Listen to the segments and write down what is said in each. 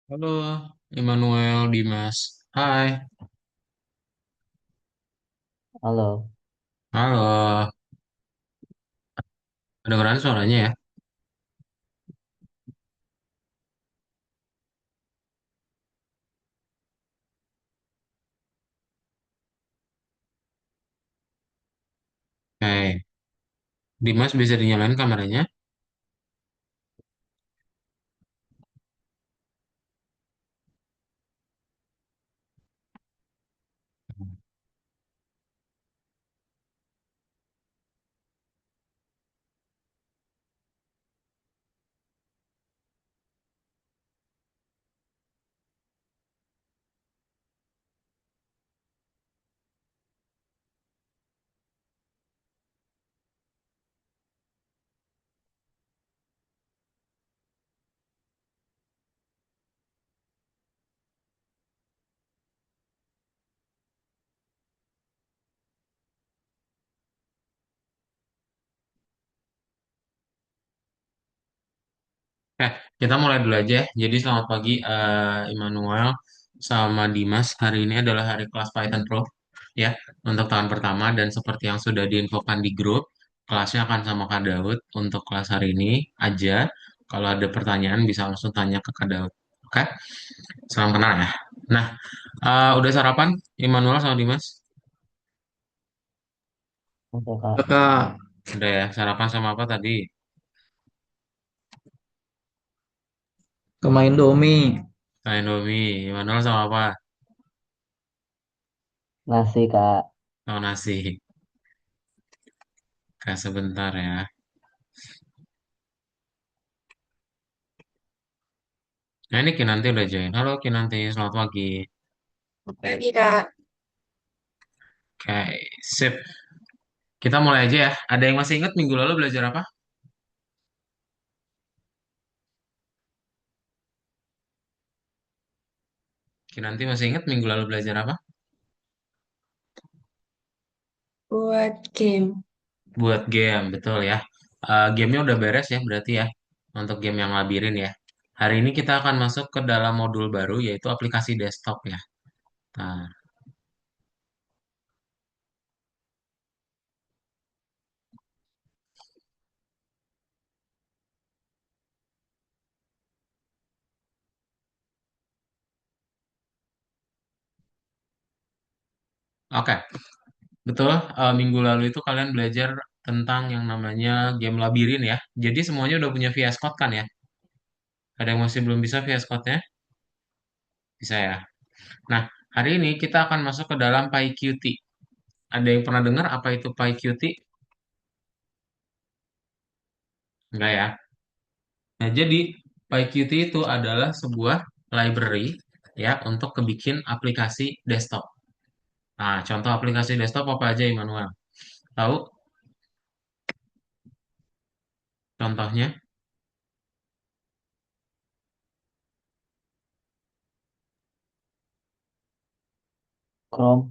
Halo, Immanuel Dimas. Hai, Halo, halo. Kedengeran suaranya ya? Oke, Dimas bisa dinyalain kameranya? Eh, kita mulai dulu aja ya. Jadi selamat pagi, Immanuel sama Dimas. Hari ini adalah hari kelas Python Pro ya, untuk tahun pertama dan seperti yang sudah diinfokan di grup, kelasnya akan sama Kak Daud untuk kelas hari ini aja. Kalau ada pertanyaan bisa langsung tanya ke Kak Daud. Oke, salam kenal ya. Nah, udah sarapan Immanuel sama Dimas? oke Kak. Kakak, udah ya, sarapan sama apa tadi? Ke main Indomie. Sama Indomie, Immanuel sama apa? Nasi Kak. Sama nasi. Kak, sebentar ya. Nah, ini Kinanti udah join. Halo Kinanti, selamat pagi. Pagi Kak. Oke, sip. Kita mulai aja ya. Ada yang masih ingat minggu lalu belajar apa? Kinanti masih ingat minggu lalu belajar apa? Buat game. Buat game, betul ya. Gamenya udah beres ya, berarti ya. Untuk game yang labirin ya. Hari ini kita akan masuk ke dalam modul baru, yaitu aplikasi desktop ya. Nah, oke. Betul, minggu lalu itu kalian belajar tentang yang namanya game labirin ya. Jadi semuanya udah punya VS Code kan ya? Ada yang masih belum bisa VS Code-nya? Bisa ya. Nah, hari ini kita akan masuk ke dalam PyQt. Ada yang pernah dengar apa itu PyQt? Enggak ya? Nah, jadi PyQt itu adalah sebuah library ya untuk kebikin aplikasi desktop. Nah, contoh aplikasi desktop apa aja, Immanuel? Tahu contohnya? Chrome,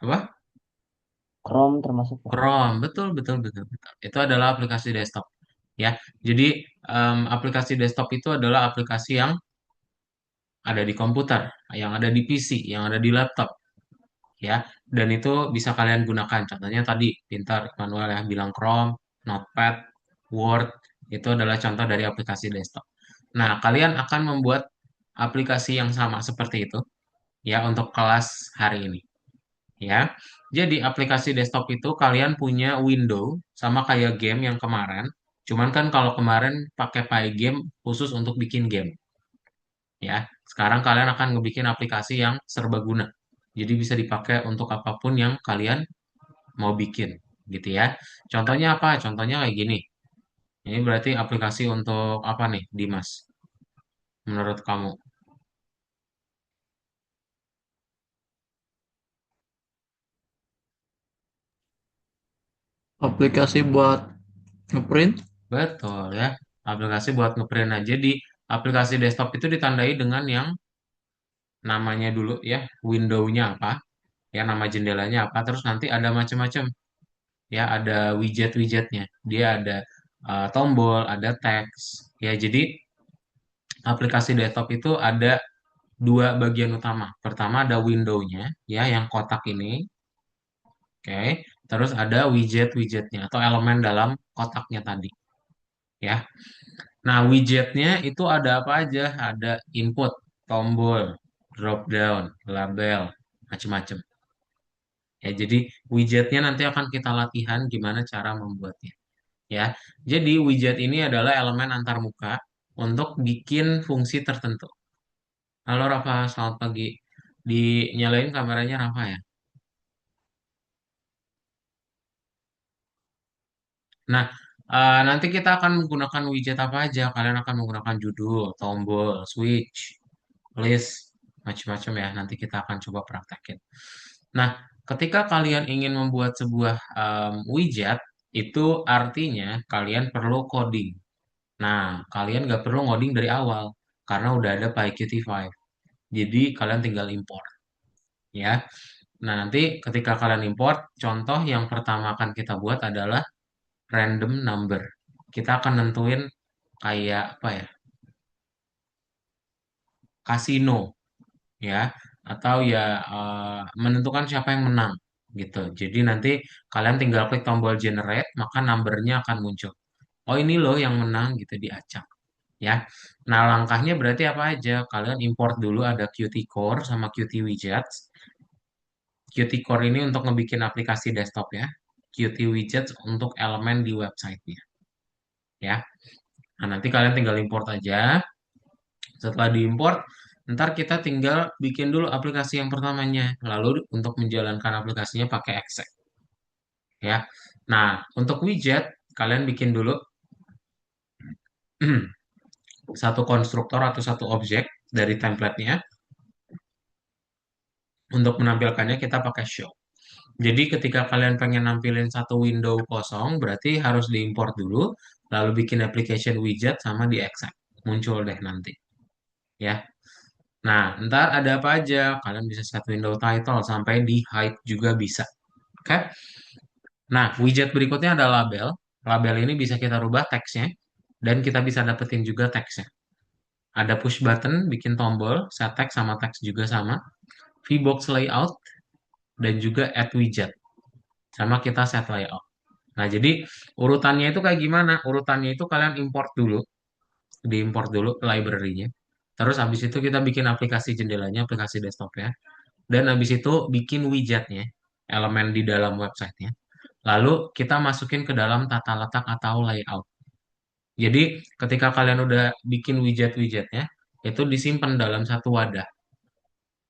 Apa? Chrome termasuk Pak. Chrome, betul, betul, betul, betul. Itu adalah aplikasi desktop. Ya, jadi aplikasi desktop itu adalah aplikasi yang ada di komputer, yang ada di PC, yang ada di laptop, ya. Dan itu bisa kalian gunakan. Contohnya tadi, pintar manual ya bilang Chrome, Notepad, Word, itu adalah contoh dari aplikasi desktop. Nah, kalian akan membuat aplikasi yang sama seperti itu, ya, untuk kelas hari ini, ya. Jadi aplikasi desktop itu kalian punya window sama kayak game yang kemarin. Cuman kan kalau kemarin pakai Pygame khusus untuk bikin game, ya. Sekarang kalian akan ngebikin aplikasi yang serbaguna. Jadi bisa dipakai untuk apapun yang kalian mau bikin, gitu ya. Contohnya apa? Contohnya kayak gini. Ini berarti aplikasi untuk apa nih, Dimas? Menurut kamu? Aplikasi buat ngeprint. Betul ya. Aplikasi buat ngeprint aja. Jadi aplikasi desktop itu ditandai dengan yang namanya dulu ya, window-nya apa, ya nama jendelanya apa, terus nanti ada macam-macam, ya ada widget-widgetnya. Dia ada tombol, ada teks. Ya, jadi aplikasi desktop itu ada dua bagian utama. Pertama ada window-nya, ya yang kotak ini, oke. Terus ada widget-widgetnya atau elemen dalam kotaknya tadi, ya. Nah, widgetnya itu ada apa aja? Ada input, tombol, drop down, label, macam-macam. Ya, jadi widgetnya nanti akan kita latihan gimana cara membuatnya. Ya, jadi widget ini adalah elemen antarmuka untuk bikin fungsi tertentu. Halo Rafa, selamat pagi. Dinyalain kameranya Rafa ya. Nah, nanti kita akan menggunakan widget apa aja? Kalian akan menggunakan judul, tombol, switch, list, macam-macam ya. Nanti kita akan coba praktekin. Nah, ketika kalian ingin membuat sebuah widget, itu artinya kalian perlu coding. Nah, kalian nggak perlu ngoding dari awal karena udah ada PyQt5. Jadi kalian tinggal import, ya. Nah, nanti ketika kalian import, contoh yang pertama akan kita buat adalah random number. Kita akan nentuin kayak apa ya? Kasino, ya, atau ya menentukan siapa yang menang gitu. Jadi nanti kalian tinggal klik tombol generate, maka numbernya akan muncul. Oh, ini loh yang menang gitu, diacak, ya. Nah, langkahnya berarti apa aja? Kalian import dulu ada Qt Core sama Qt Widgets. Qt Core ini untuk ngebikin aplikasi desktop ya. Qt Widgets untuk elemen di websitenya, ya. Nah, nanti kalian tinggal import aja. Setelah diimport, ntar kita tinggal bikin dulu aplikasi yang pertamanya. Lalu untuk menjalankan aplikasinya pakai exec, ya. Nah, untuk widget, kalian bikin dulu satu konstruktor atau satu objek dari template-nya. Untuk menampilkannya kita pakai show. Jadi ketika kalian pengen nampilin satu window kosong, berarti harus diimport dulu, lalu bikin application widget sama di exec. Muncul deh nanti, ya. Nah, ntar ada apa aja? Kalian bisa set window title sampai di hide juga bisa. Oke? Nah, widget berikutnya ada label. Label ini bisa kita rubah teksnya dan kita bisa dapetin juga teksnya. Ada push button, bikin tombol, set text sama teks juga sama. VBox layout dan juga add widget. Sama kita set layout. Nah, jadi urutannya itu kayak gimana? Urutannya itu kalian import dulu, diimport dulu ke library-nya. Terus habis itu kita bikin aplikasi jendelanya, aplikasi desktop-nya. Dan habis itu bikin widgetnya, elemen di dalam websitenya. Lalu kita masukin ke dalam tata letak atau layout. Jadi ketika kalian udah bikin widget-widgetnya, itu disimpan dalam satu wadah.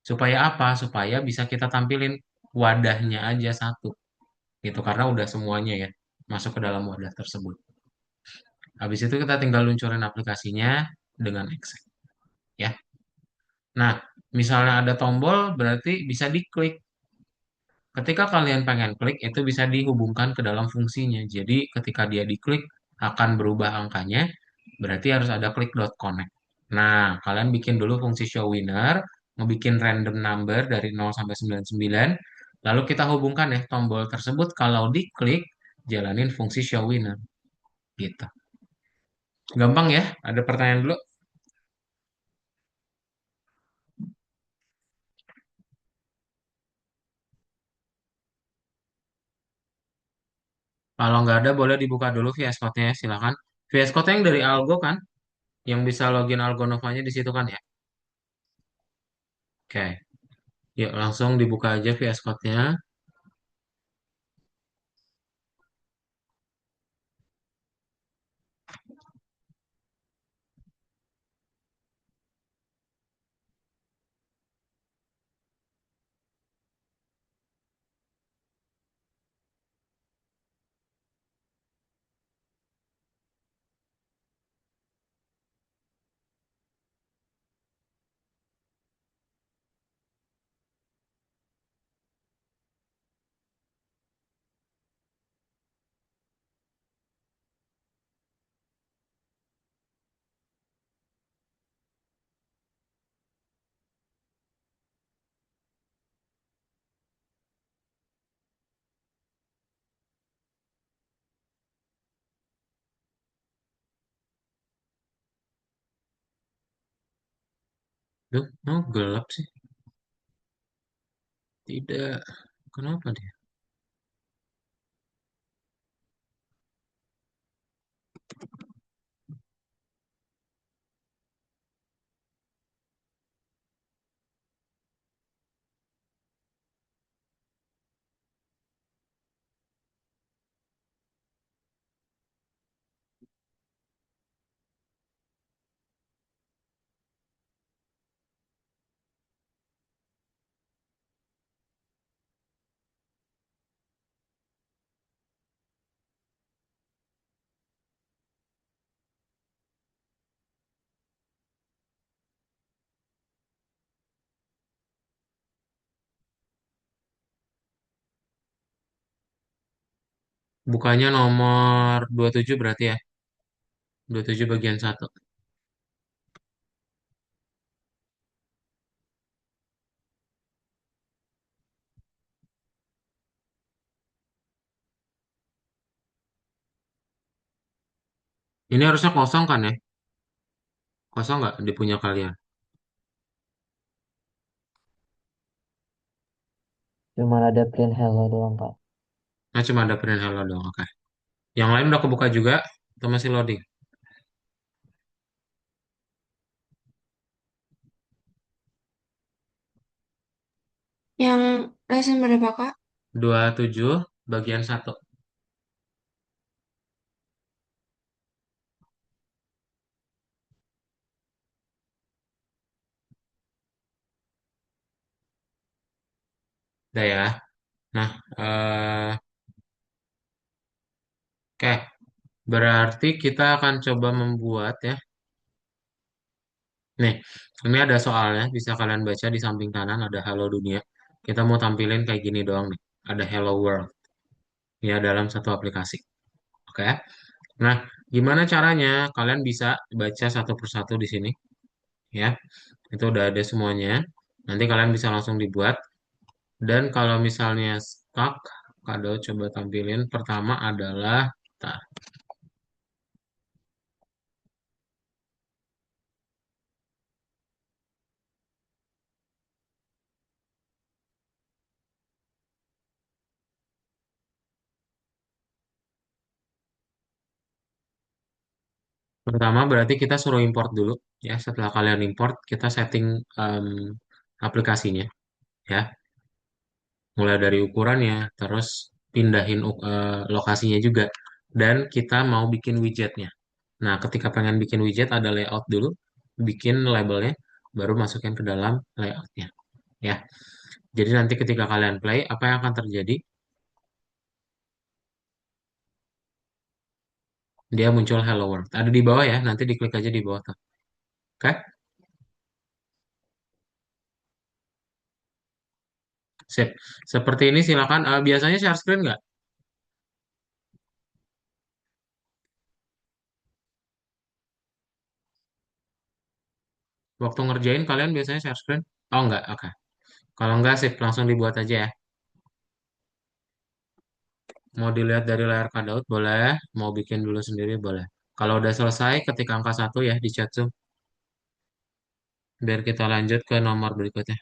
Supaya apa? Supaya bisa kita tampilin wadahnya aja satu. Gitu, karena udah semuanya ya masuk ke dalam wadah tersebut. Habis itu kita tinggal luncurin aplikasinya dengan Excel, ya. Nah, misalnya ada tombol berarti bisa diklik. Ketika kalian pengen klik itu bisa dihubungkan ke dalam fungsinya. Jadi ketika dia diklik akan berubah angkanya, berarti harus ada klik.connect. Nah, kalian bikin dulu fungsi show winner, ngebikin random number dari 0 sampai 99. Lalu kita hubungkan ya tombol tersebut, kalau diklik jalanin fungsi show winner gitu. Gampang ya? Ada pertanyaan dulu? Kalau nggak ada boleh dibuka dulu VS Code-nya ya, silakan. VS Code yang dari Algo kan, yang bisa login Algo Novanya di situ kan ya. Oke, yuk langsung dibuka aja VS Code-nya. Duh, oh gelap sih. Tidak. Kenapa dia? Bukanya nomor 27 berarti ya. 27 bagian satu. Ini harusnya kosong kan ya? Kosong nggak di punya kalian? Cuma ada print hello doang, Kak. Nah, cuma ada print hello doang. Oke. Yang lain udah kebuka juga atau masih loading? Yang lesson berapa, Kak? 27 bagian satu. Udah ya. Nah, oke. Berarti kita akan coba membuat ya. Nih, ini ada soalnya. Bisa kalian baca di samping kanan ada Halo Dunia. Kita mau tampilin kayak gini doang nih. Ada Hello World. Ya, dalam satu aplikasi. Oke. Nah, gimana caranya? Kalian bisa baca satu persatu di sini. Ya, itu udah ada semuanya. Nanti kalian bisa langsung dibuat. Dan kalau misalnya stuck, Kado coba tampilin. Pertama adalah, bentar. Pertama berarti kita suruh import dulu. Ya, setelah kalian import, kita setting em, aplikasinya. Ya, mulai dari ukurannya, terus pindahin lokasinya juga. Dan kita mau bikin widgetnya. Nah, ketika pengen bikin widget ada layout dulu, bikin labelnya, baru masukin ke dalam layoutnya. Ya, jadi nanti ketika kalian play, apa yang akan terjadi? Dia muncul Hello World. Ada di bawah ya, nanti diklik aja di bawah tuh. Oke, sip. Seperti ini silakan. Biasanya share screen nggak? Waktu ngerjain kalian biasanya share screen? Oh enggak, oke. Kalau enggak sip, langsung dibuat aja ya. Mau dilihat dari layar cutout boleh, mau bikin dulu sendiri boleh. Kalau udah selesai, ketik angka satu ya di chat Zoom, biar kita lanjut ke nomor berikutnya.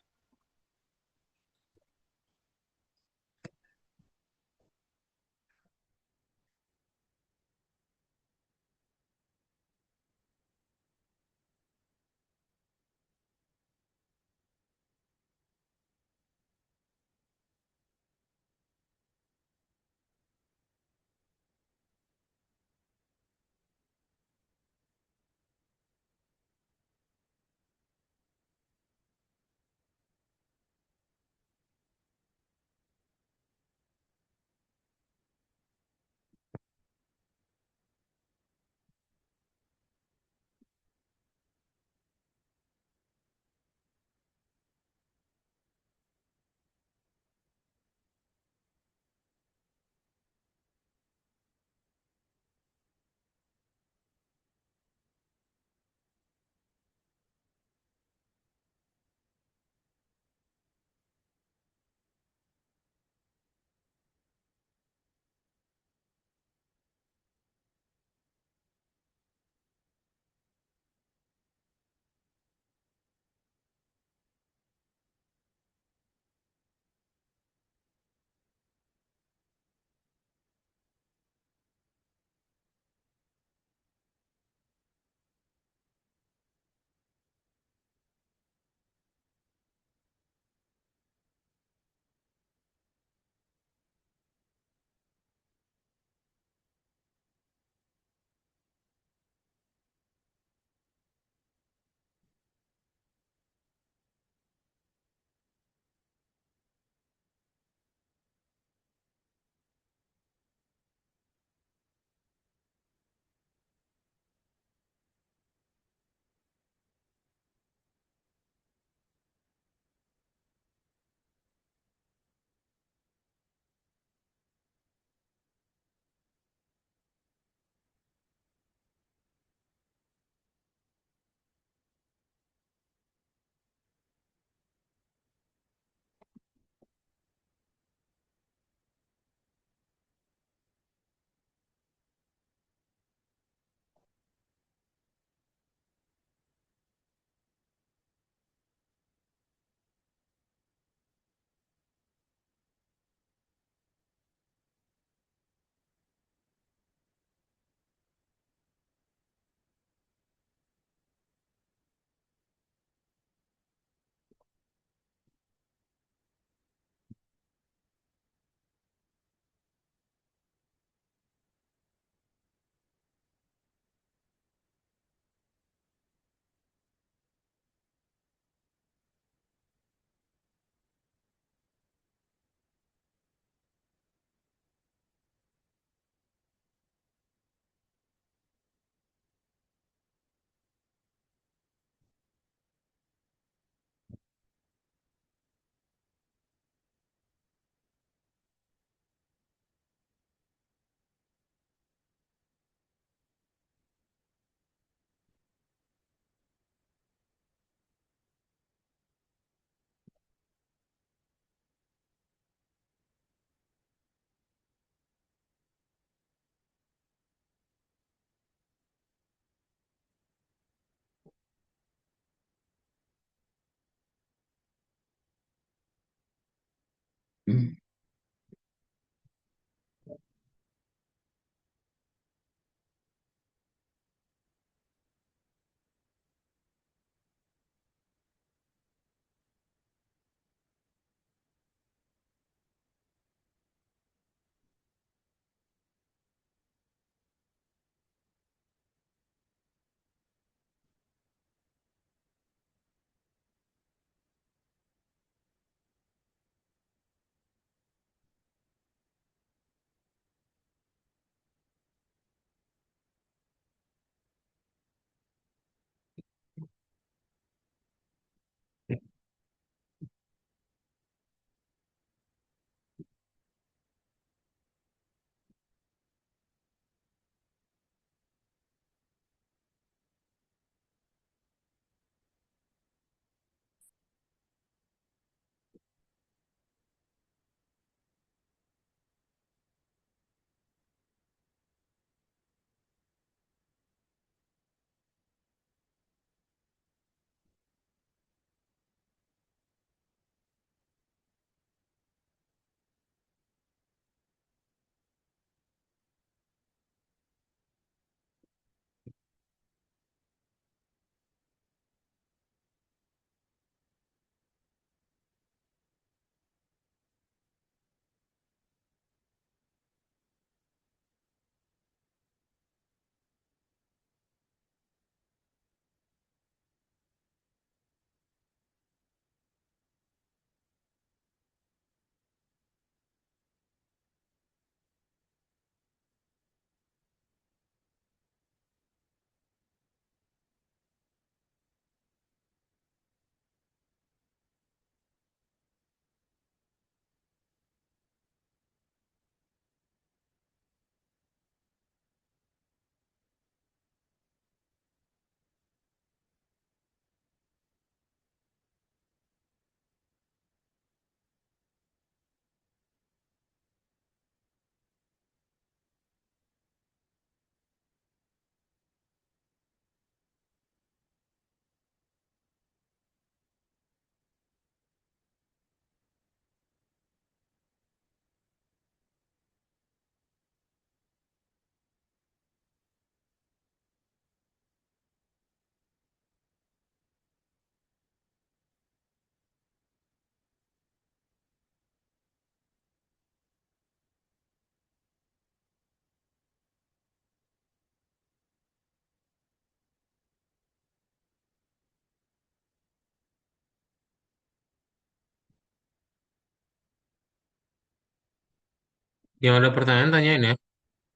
Yang ada pertanyaan tanyain ya.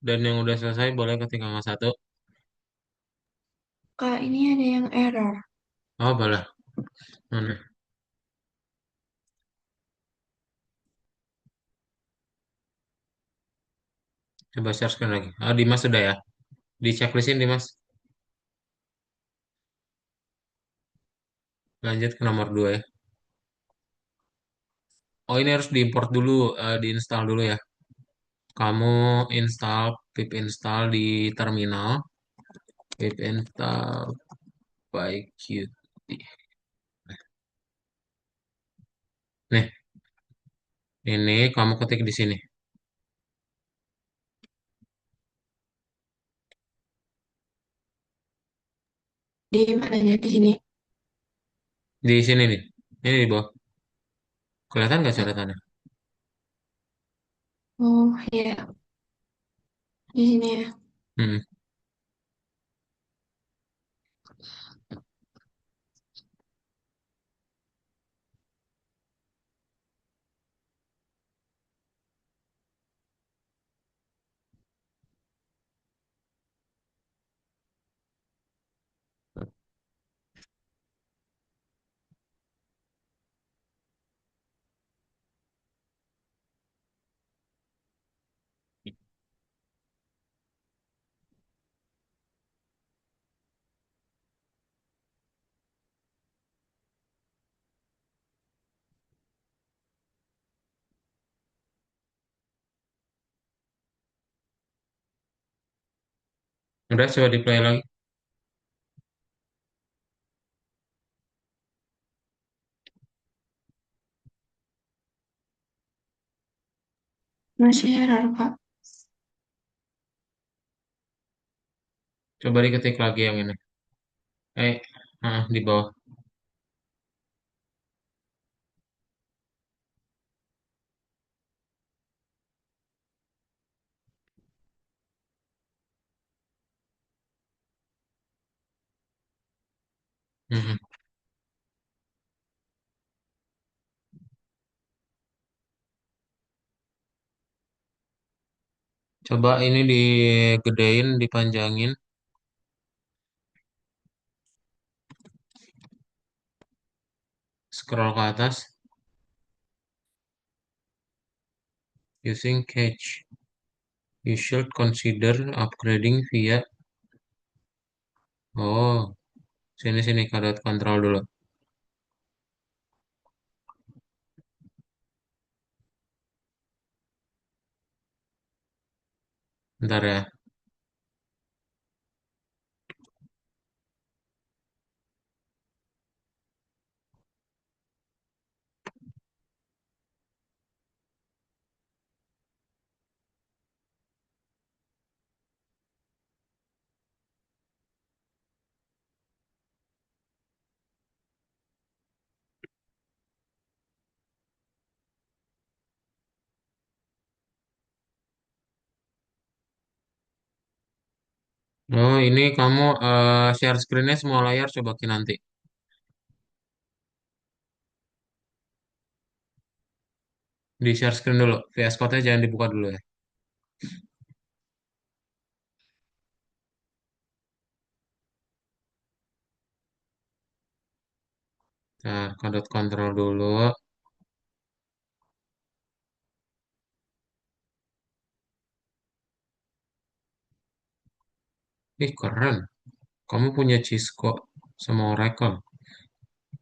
Dan yang udah selesai boleh ketik angka satu. Kak, ini ada yang error. Oh, boleh. Mana? Coba share screen lagi. Ah, Dimas sudah ya. Di checklistin Dimas. Lanjut ke nomor 2 ya. Oh, ini harus diimport dulu, diinstal dulu ya. Kamu install pip install di terminal. Pip install by Qt. Nih, ini kamu ketik di sini. Di mananya di sini? Di sini nih. Ini di bawah. Kelihatan nggak coretannya? Oh, ya. Di sini ya. Hmm. Udah coba di play lagi. Masih error, Kak. Coba diketik lagi yang ini. Di bawah. Hmm. Coba ini digedein, dipanjangin, scroll ke atas, using cache. You should consider upgrading via. Oh, sini sini kadot kontrol dulu. Bentar ya. Oh, ini kamu share screen-nya semua layar coba Ki nanti. Di share screen dulu. VS Code-nya jangan dibuka dulu ya. Nah, kadot kontrol dulu. Ih, keren. Kamu punya Cisco sama Oracle.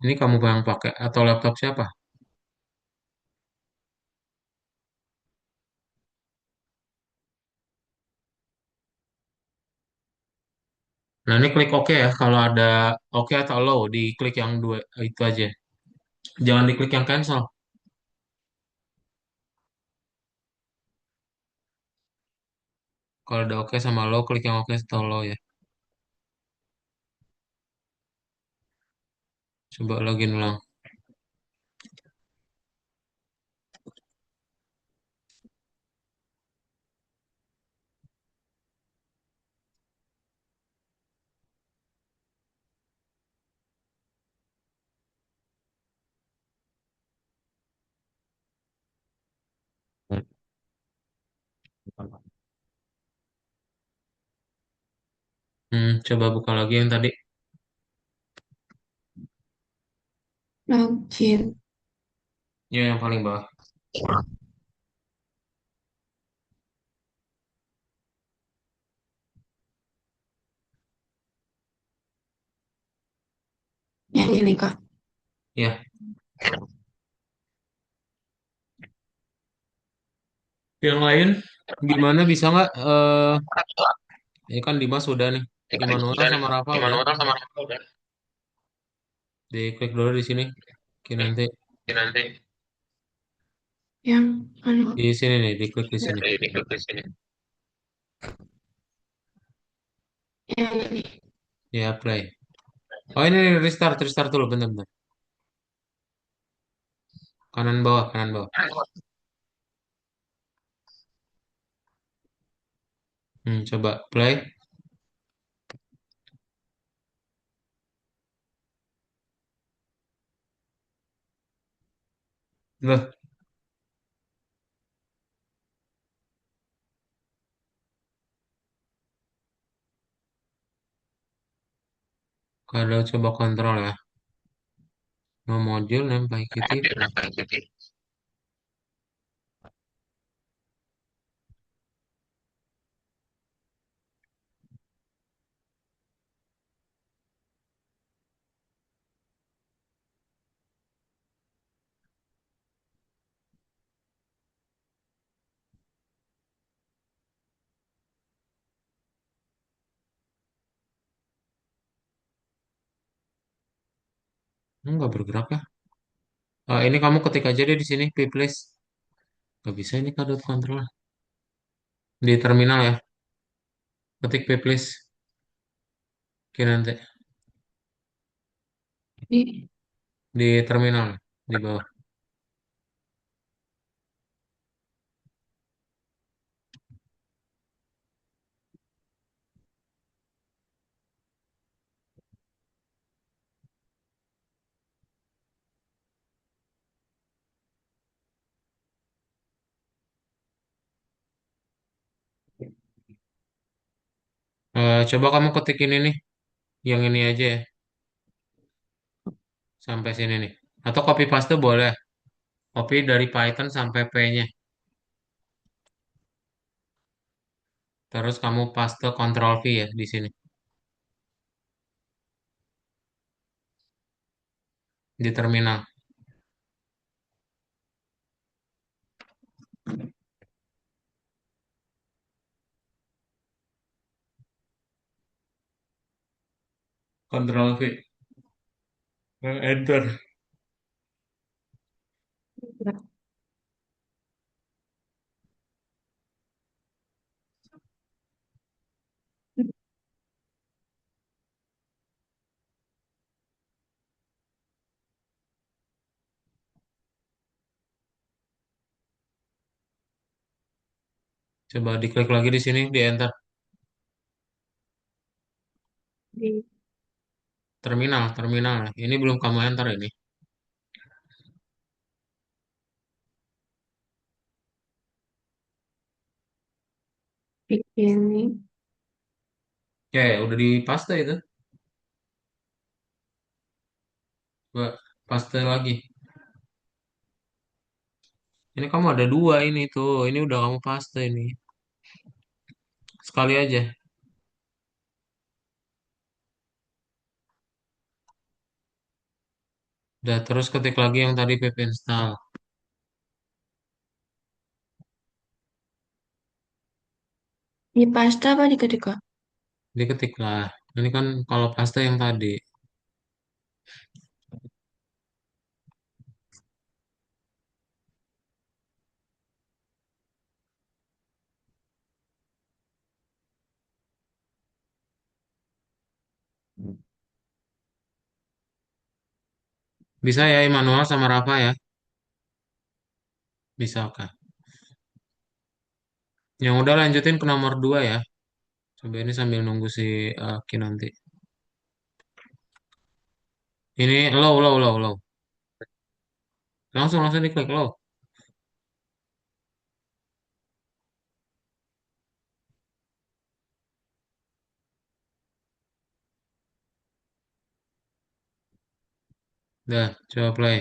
Ini kamu yang pakai atau laptop siapa? Nah, ini klik OK ya. Kalau ada OK atau allow, diklik yang dua itu aja. Jangan diklik yang cancel. Kalau ada OK sama allow, klik yang OK atau allow ya. Coba login ulang. Coba buka lagi yang tadi. Login. Ya, yang paling bawah. Yang ini, Kak. Ya, yang lain gimana bisa nggak? Ini kan Dimas udah nih. Immanuel sama Rafa udah. Diklik dulu di sini. Oke, nanti Yang anu, di sini nih, diklik di sini. yang ini. Ya, play. Oh, ini restart, restart dulu, bentar-bentar. Kanan bawah, kanan bawah. Coba play. Loh, kalau coba kontrol ya. No module, name executive. Nggak bergerak ya. Ini kamu ketik aja deh di sini, P-place. Nggak bisa ini kadot kontrol. Di terminal ya. Ketik P-place. Oke, nanti. Di, Di terminal. Di bawah. Coba kamu ketik ini nih. Yang ini aja ya. Sampai sini nih. Atau copy paste boleh. Copy dari Python sampai P-nya. Terus kamu paste Ctrl V ya di sini. Di terminal. Ctrl V. Enter. Coba diklik lagi di sini, di enter. di Terminal, terminal. Ini belum kamu enter ini. ini. Ya, ya, udah di paste itu. Coba paste lagi. Ini kamu ada dua ini tuh. Ini udah kamu paste ini. Sekali aja. Udah terus ketik lagi yang tadi pip install. Di pasta apa diketik, Kak? Diketik lah. Ini kan kalau paste yang tadi. Bisa ya Immanuel sama Rafa ya? Bisa oke. Yang udah lanjutin ke nomor 2 ya. Coba ini sambil nunggu si Ki nanti. Ini low, low, low, low. Langsung, langsung diklik low. Dah, coba play.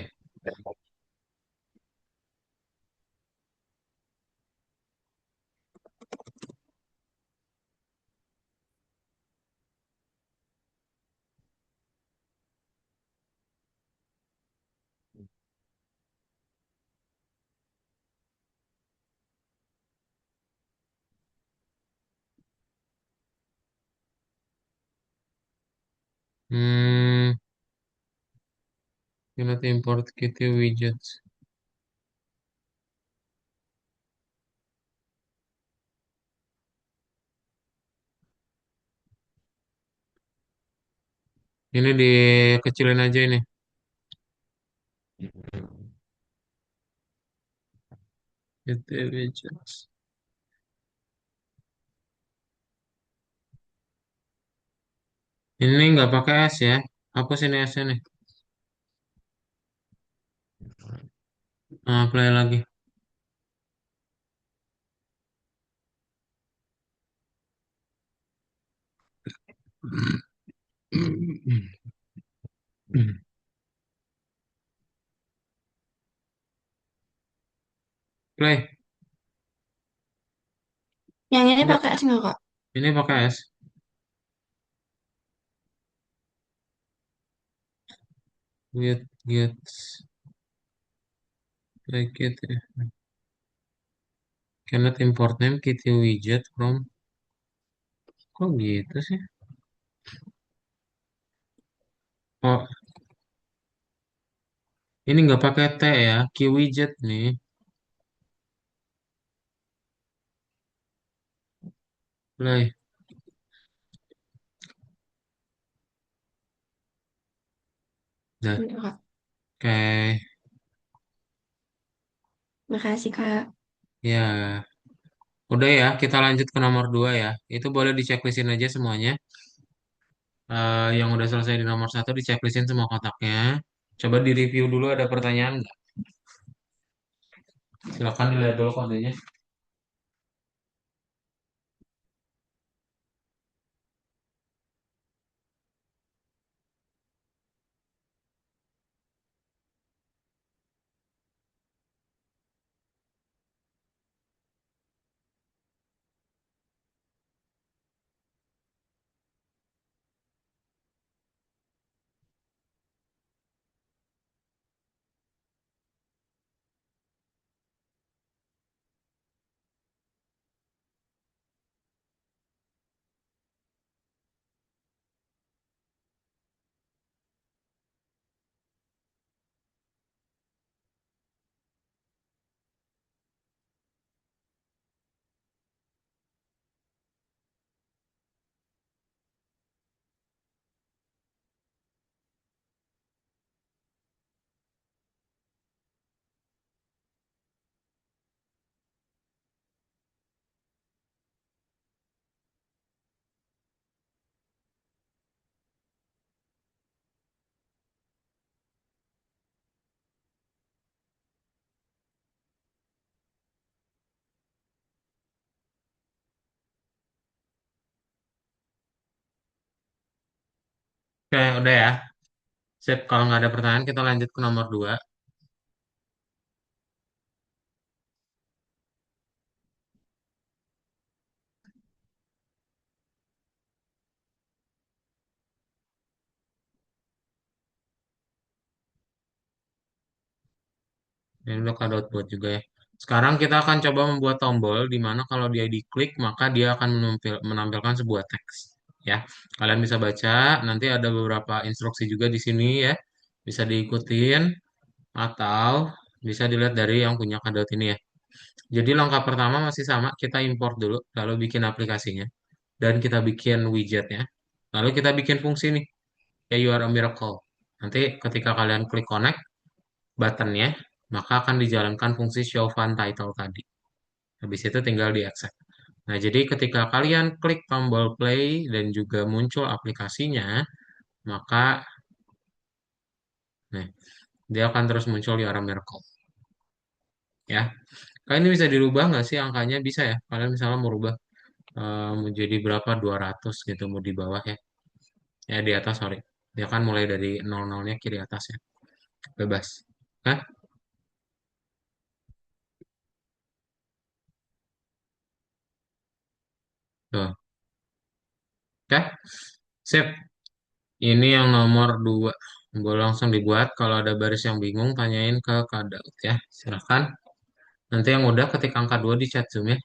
Hmm, cannot import Qt widgets. Ini dikecilin aja ini. Qt widgets. Ini nggak pakai S ya. Hapus ini S-nya nih. Nah, play lagi. Play. Yang ini Coba. pakai es nggak, Kak? Ini pakai S. Widgets. Like it. Cannot import name Qt widget from. Kok gitu sih? Oh, ini nggak pakai T ya. Q widget nih. Play. Dah. Enggak, Kak. Oke. Makasih, Kak. Ya. Udah ya, kita lanjut ke nomor 2 ya. Itu boleh diceklist aja semuanya. Yang udah selesai di nomor satu diceklist semua kotaknya. Coba di-review dulu ada pertanyaan nggak? Silakan dilihat dulu kodenya. Oke, udah ya. Sip, kalau nggak ada pertanyaan kita lanjut ke nomor 2. Ini udah kado output juga ya. Sekarang kita akan coba membuat tombol di mana kalau dia diklik maka dia akan menampilkan sebuah teks. Ya, kalian bisa baca. Nanti ada beberapa instruksi juga di sini ya. Bisa diikutin atau bisa dilihat dari yang punya kado ini ya. Jadi langkah pertama masih sama, kita import dulu, lalu bikin aplikasinya, dan kita bikin widgetnya, lalu kita bikin fungsi nih, ya you are a miracle. Nanti ketika kalian klik connect buttonnya, maka akan dijalankan fungsi show font title tadi. Habis itu tinggal di accept. Nah, jadi ketika kalian klik tombol play dan juga muncul aplikasinya, maka nah, dia akan terus muncul di arah miracle. Ya, kalian ini bisa dirubah nggak sih angkanya? Bisa ya. Kalian misalnya mau rubah mau jadi berapa 200 gitu mau di bawah ya. Ya di atas sorry. Dia kan mulai dari 00-nya kiri atas ya. Bebas. Hah? Tuh. Oke, sip. Ini yang nomor 2. Boleh langsung dibuat. Kalau ada baris yang bingung, tanyain ke Kak Daud ya. Silahkan. Nanti yang udah ketik angka 2 di chat Zoom ya.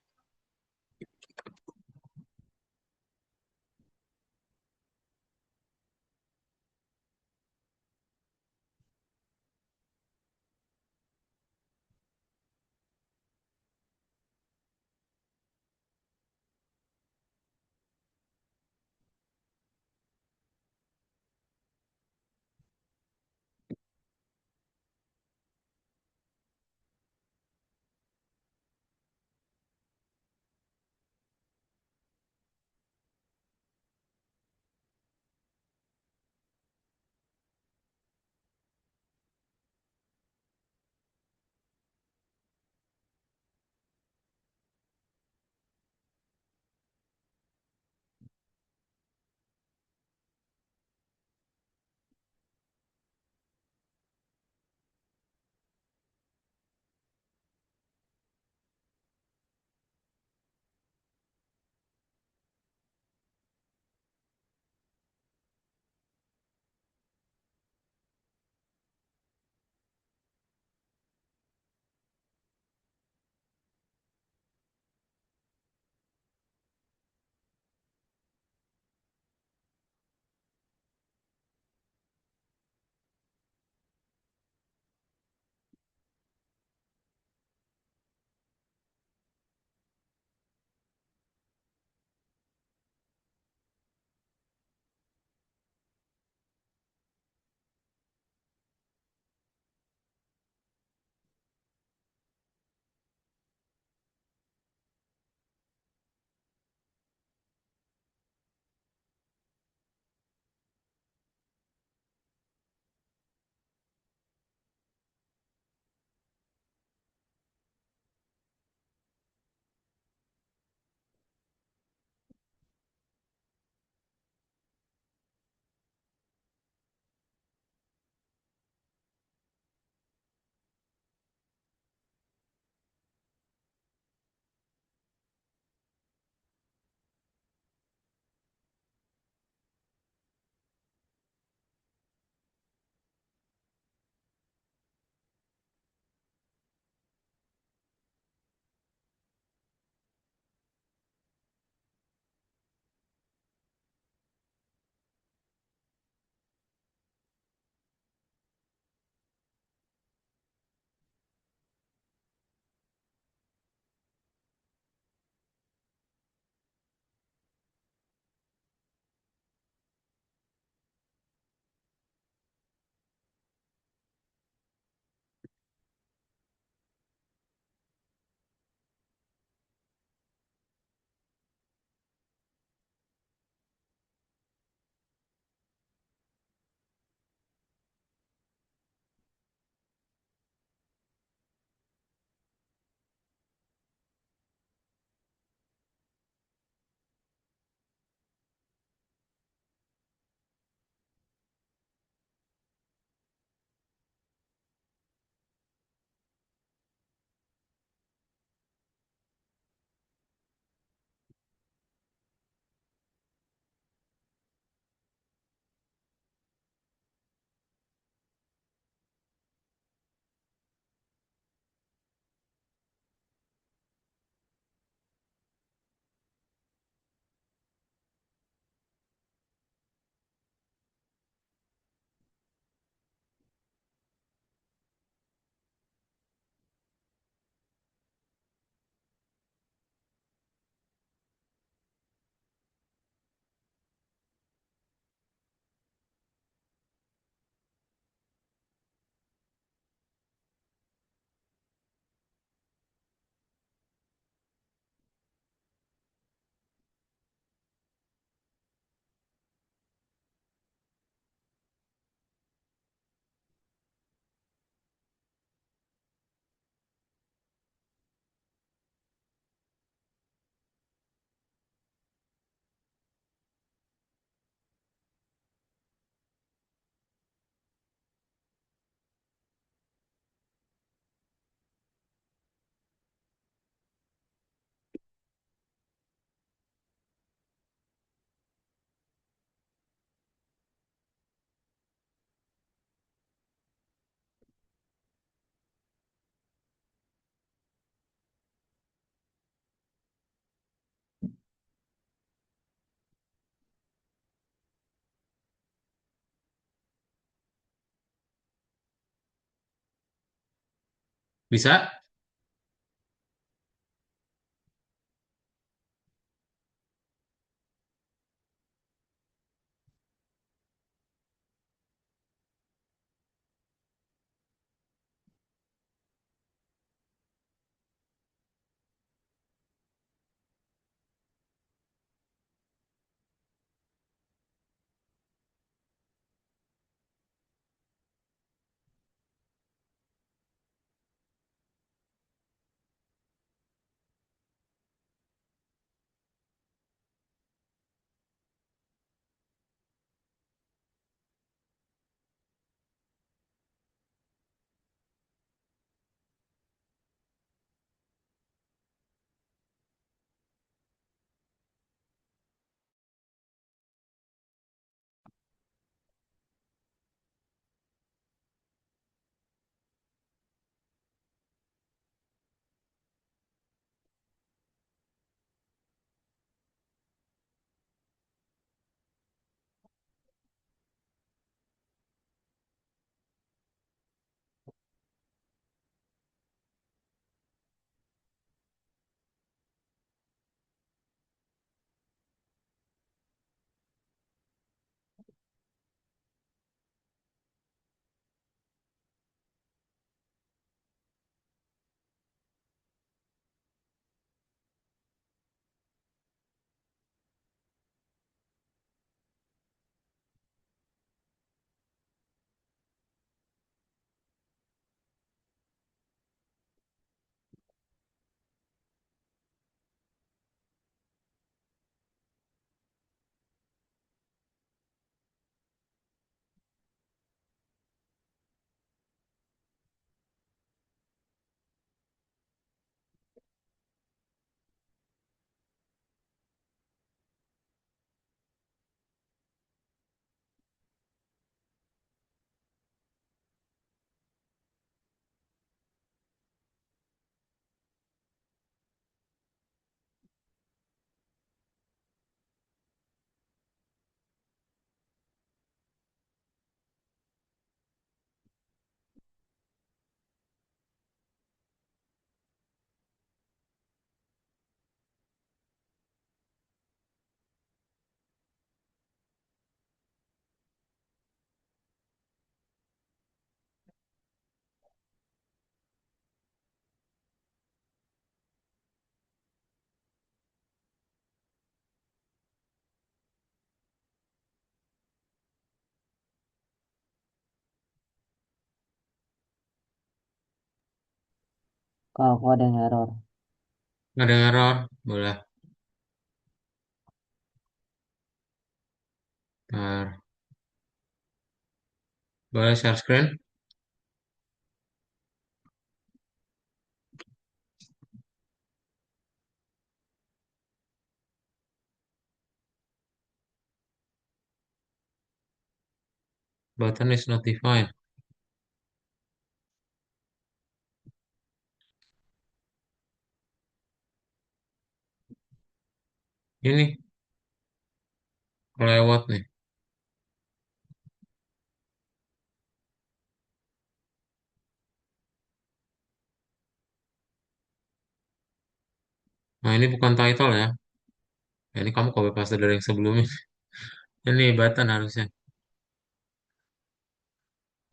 Bisa? Kak, aku ada yang error. Ada error? Boleh. Ntar. Boleh share screen? Button is not defined. Ini kelewat nih. Nah, ini bukan title ya. Ya, ini kamu copy paste dari yang sebelumnya. Ini button harusnya.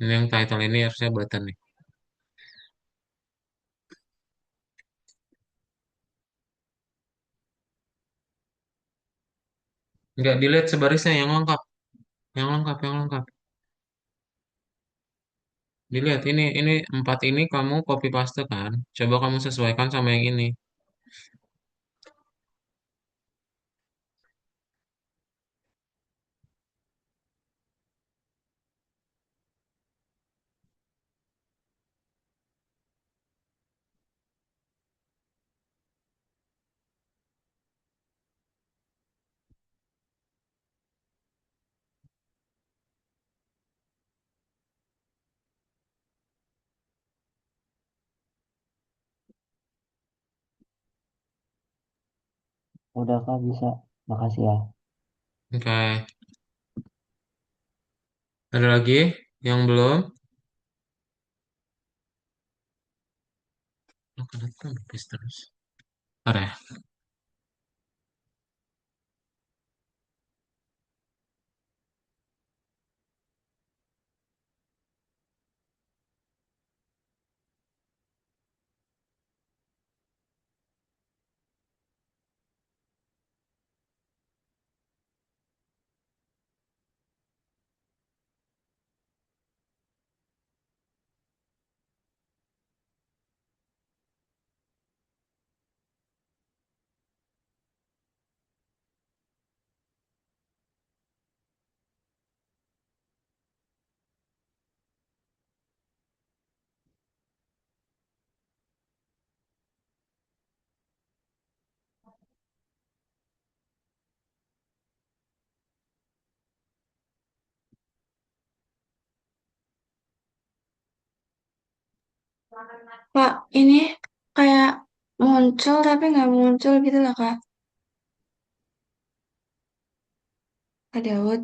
Ini yang title ini harusnya button nih. Enggak, dilihat sebarisnya yang lengkap. Yang lengkap, yang lengkap. Dilihat ini empat ini kamu copy paste kan? Coba kamu sesuaikan sama yang ini. Udah Kak, bisa. Makasih ya. Oke. Ada lagi yang belum? Ada tuh baptis terus. Ntar ya. Kak, ini kayak muncul tapi nggak muncul gitu loh, Kak. Kak Daud.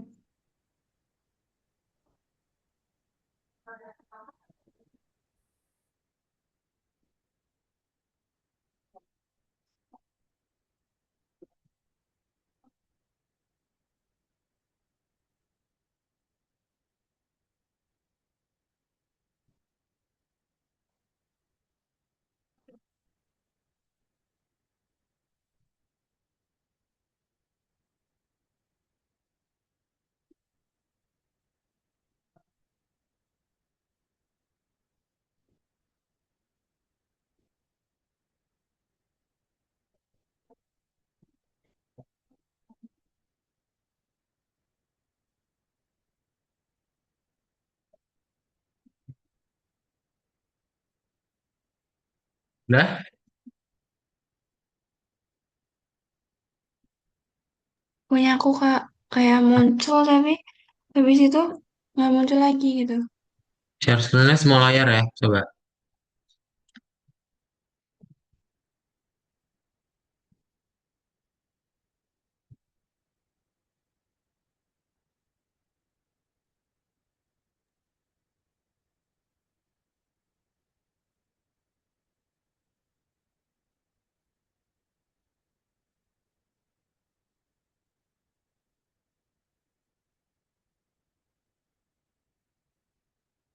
Udah? Punya aku, Kak, kayak muncul tapi habis itu nggak muncul lagi gitu. Share screen-nya semua layar ya. Coba.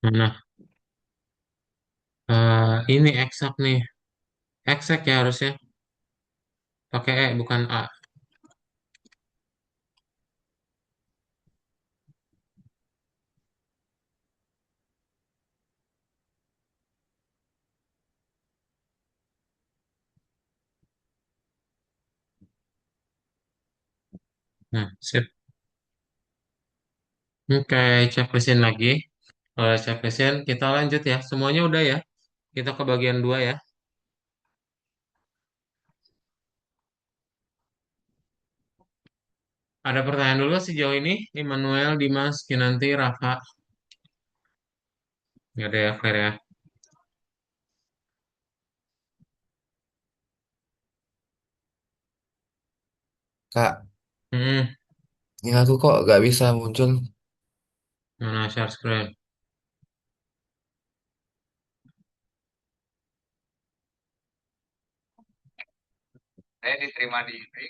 Nah, ini eksak nih. Eksak ya harusnya. Pakai E bukan A. Nah, sip. Oke, checklistin lagi. Checklistin, kita lanjut ya. Semuanya udah ya. Kita ke bagian 2 ya. Ada pertanyaan dulu sejauh ini. Immanuel, Dimas, Kinanti, Rafa. Nggak ada ya, Claire ya. Kak, Hmm, ini aku kok gak bisa muncul. mana share screen? Saya diterima di ini.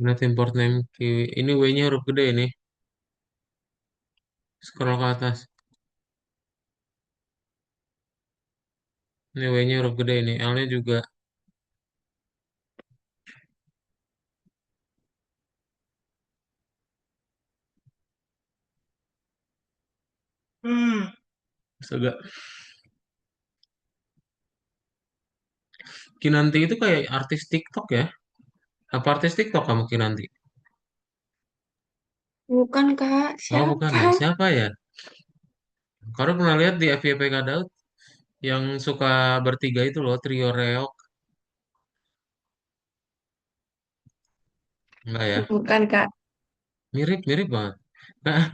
Berarti import name Kiwi. Ini W-nya huruf gede ini. Scroll ke atas. Ini W-nya huruf gede ini. L-nya juga. Hmm. Astaga. Kinanti itu kayak artis TikTok ya? Apa artis TikTok kamu Kinanti? Bukan Kak, Oh bukan siapa? ya, siapa ya? Kamu pernah lihat di FYP Daud yang suka bertiga itu loh, trio reok? Enggak ya? Bukan Kak. Mirip-mirip banget. Nah,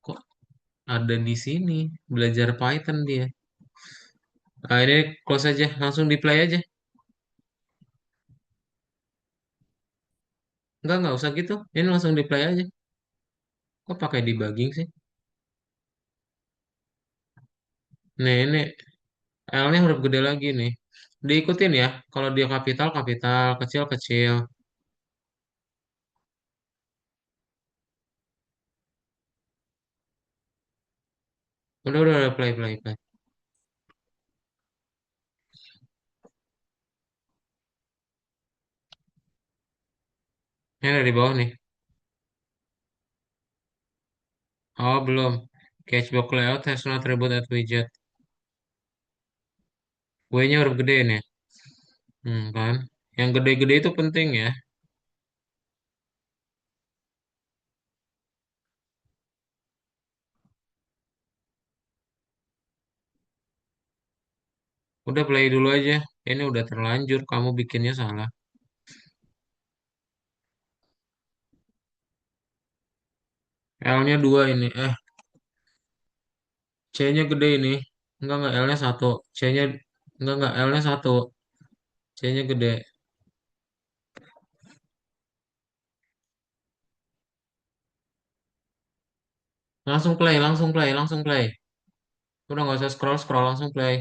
kok ada di sini? Belajar Python dia. Nah, ini close aja, langsung di play aja. Enggak usah gitu. Ini langsung di play aja. Kok pakai debugging sih? Nih, ini L-nya huruf gede lagi nih. Diikutin ya. Kalau dia kapital, kapital. Kecil, kecil. Udah, play, play, play. Ini ada di bawah nih. Oh, belum. Catchbox layout has not reboot at widget. W-nya huruf gede nih. Kan. Yang gede-gede itu penting ya. Udah play dulu aja. Ini udah terlanjur. Kamu bikinnya salah. L-nya 2 ini. C-nya gede ini. Enggak. L-nya satu. C-nya, enggak. L-nya satu. C-nya gede. Langsung play, langsung play, langsung play. Udah nggak usah scroll-scroll, langsung play.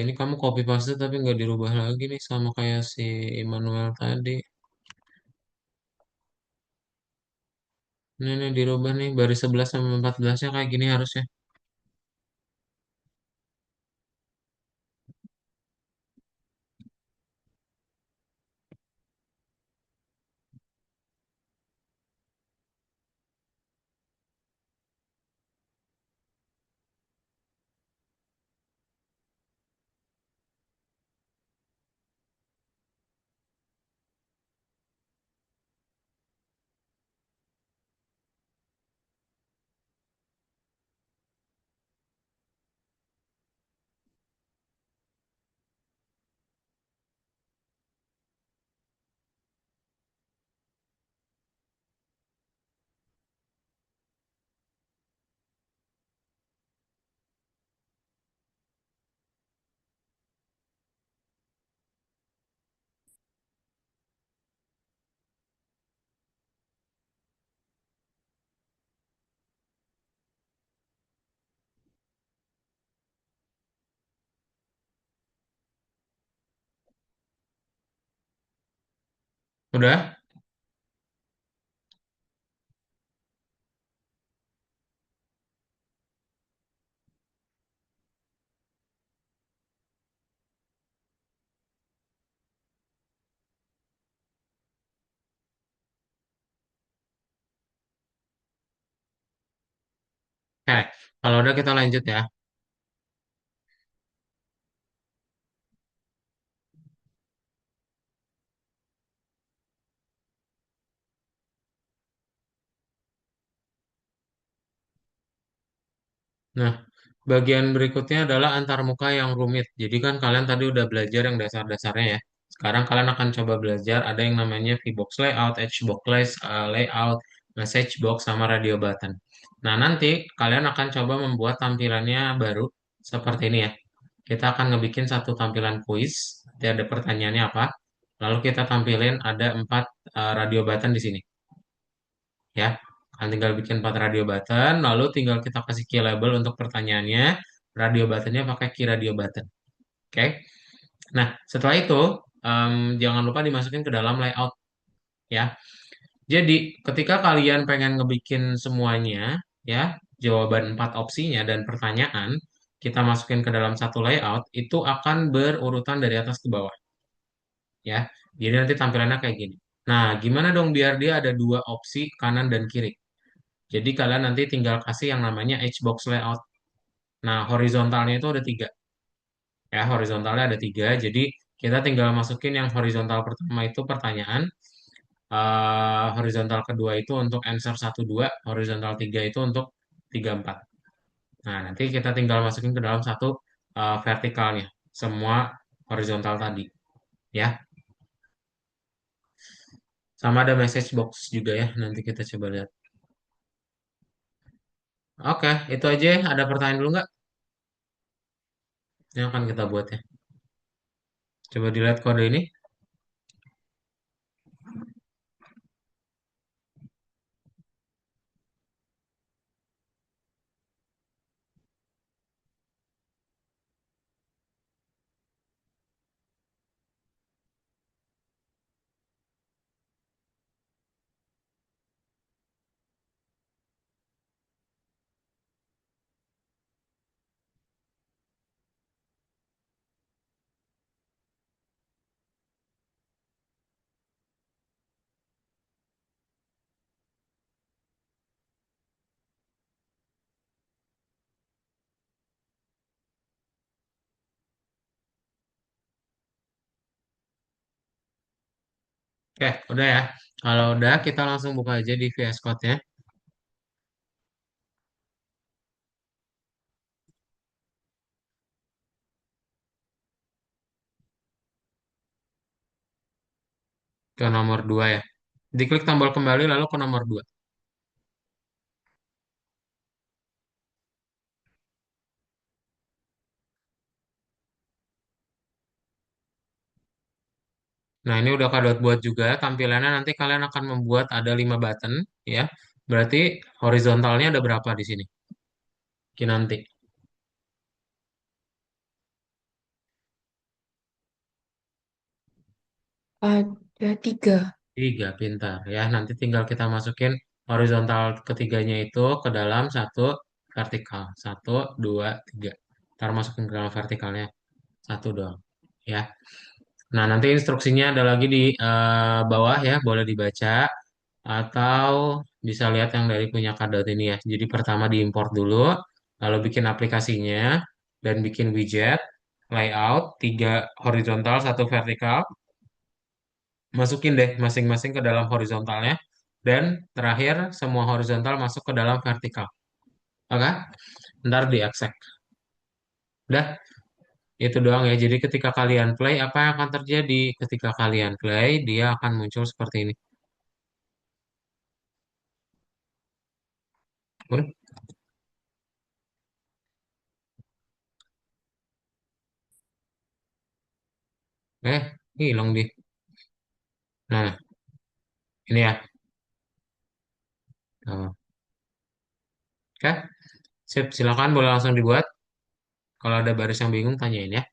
Ini kamu copy paste tapi nggak dirubah lagi nih sama kayak si Immanuel tadi. Ini dirubah nih baris 11 sama 14-nya kayak gini harusnya. Udah? Oke, kalau udah kita lanjut ya. Nah, bagian berikutnya adalah antarmuka yang rumit. Jadi kan kalian tadi udah belajar yang dasar-dasarnya ya. Sekarang kalian akan coba belajar ada yang namanya VBox layout, Hbox layout, message box, sama radio button. Nah, nanti kalian akan coba membuat tampilannya baru seperti ini ya. Kita akan ngebikin satu tampilan quiz. Nanti ada pertanyaannya apa. Lalu kita tampilin ada 4 radio button di sini ya. Kan tinggal bikin 4 radio button, lalu tinggal kita kasih key label untuk pertanyaannya. Radio buttonnya pakai key radio button. Oke. Nah, setelah itu jangan lupa dimasukin ke dalam layout ya. Jadi, ketika kalian pengen ngebikin semuanya ya, jawaban 4 opsinya dan pertanyaan, kita masukin ke dalam satu layout, itu akan berurutan dari atas ke bawah ya. Jadi nanti tampilannya kayak gini. Nah, gimana dong biar dia ada dua opsi kanan dan kiri? Jadi kalian nanti tinggal kasih yang namanya Hbox layout. Nah, horizontalnya itu ada tiga. Ya, horizontalnya ada tiga. Jadi kita tinggal masukin yang horizontal pertama itu pertanyaan. Horizontal kedua itu untuk answer satu 2, horizontal 3 itu untuk 3 4. Nah, nanti kita tinggal masukin ke dalam satu vertikalnya. Semua horizontal tadi. Ya, sama ada message box juga ya. Nanti kita coba lihat. Oke, itu aja ya. Ada pertanyaan dulu nggak? Yang akan kita buat ya. Coba dilihat kode ini. Oke, udah ya. Kalau udah, kita langsung buka aja di VS Code-nya. Ke nomor 2 ya. Diklik tombol kembali lalu ke nomor 2. Nah, ini udah Kak buat juga. Tampilannya nanti kalian akan membuat ada 5 button ya. Berarti horizontalnya ada berapa di sini? Nanti. Ada 3. 3, pintar ya. Nanti tinggal kita masukin horizontal ketiganya itu ke dalam satu vertikal. Satu, dua, tiga. Ntar masukin ke dalam vertikalnya. Satu doang. Ya. Nah, nanti instruksinya ada lagi di bawah ya. Boleh dibaca. Atau bisa lihat yang dari punya Kadot ini ya. Jadi pertama diimport dulu. Lalu bikin aplikasinya. Dan bikin widget. Layout. 3 horizontal, satu vertikal. Masukin deh masing-masing ke dalam horizontalnya. Dan terakhir semua horizontal masuk ke dalam vertikal. Oke? Ntar di exec. Udah, itu doang ya. Jadi ketika kalian play, apa yang akan terjadi? Ketika kalian play, dia akan muncul seperti ini. Udah. Hilang di. Nah, ini ya. Nah, oke, sip. Silakan boleh langsung dibuat. Kalau ada baris yang bingung, tanyain ya.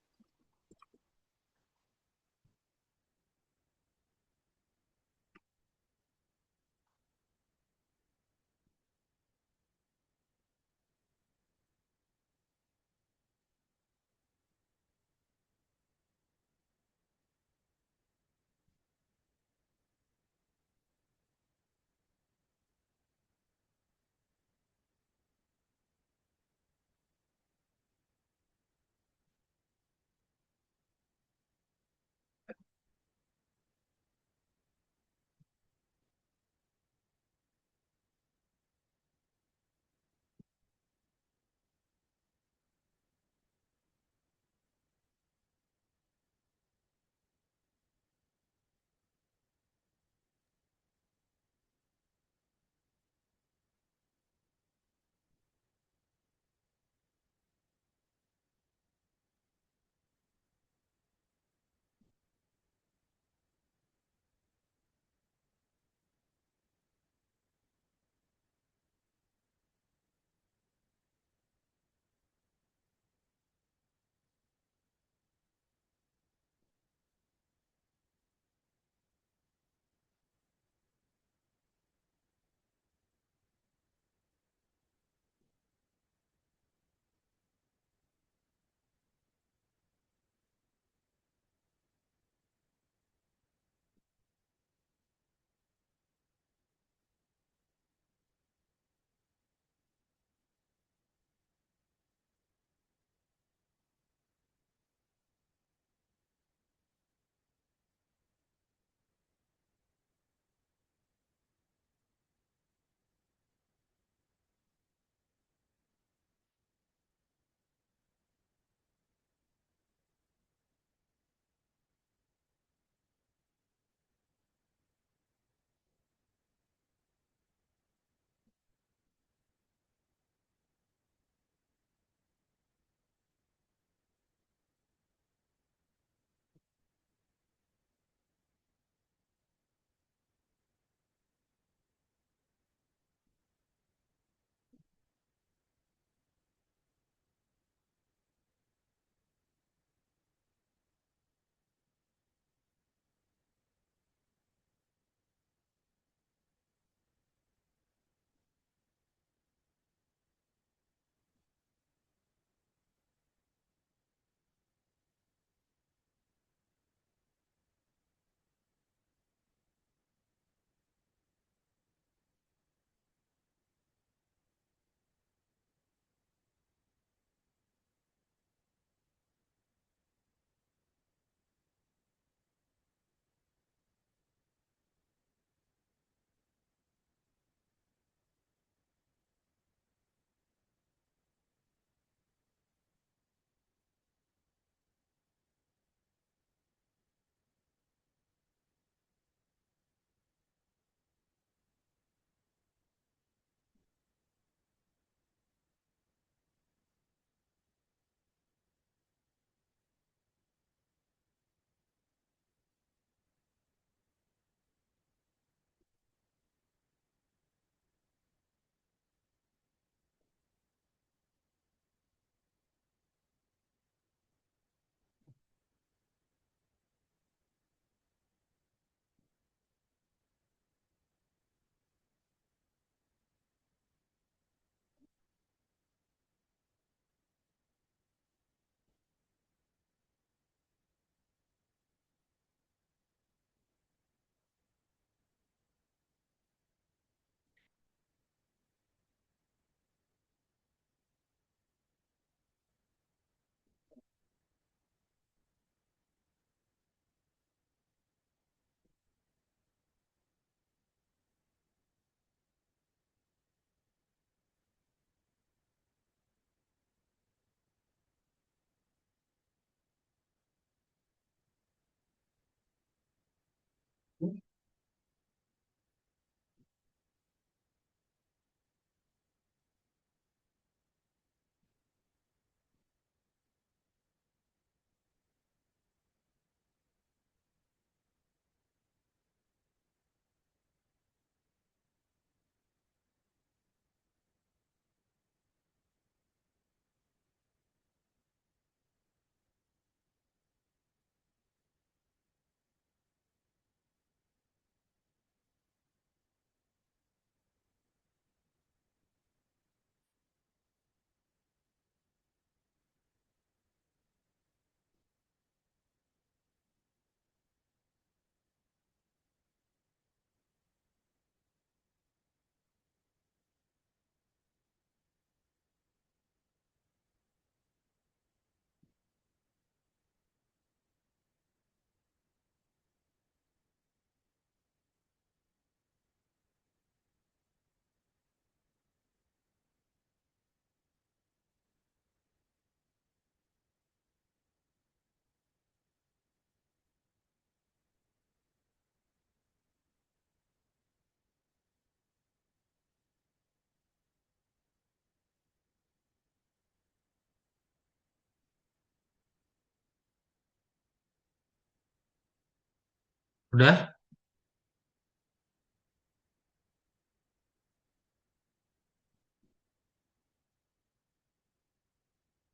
Udah?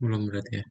Belum berarti ya.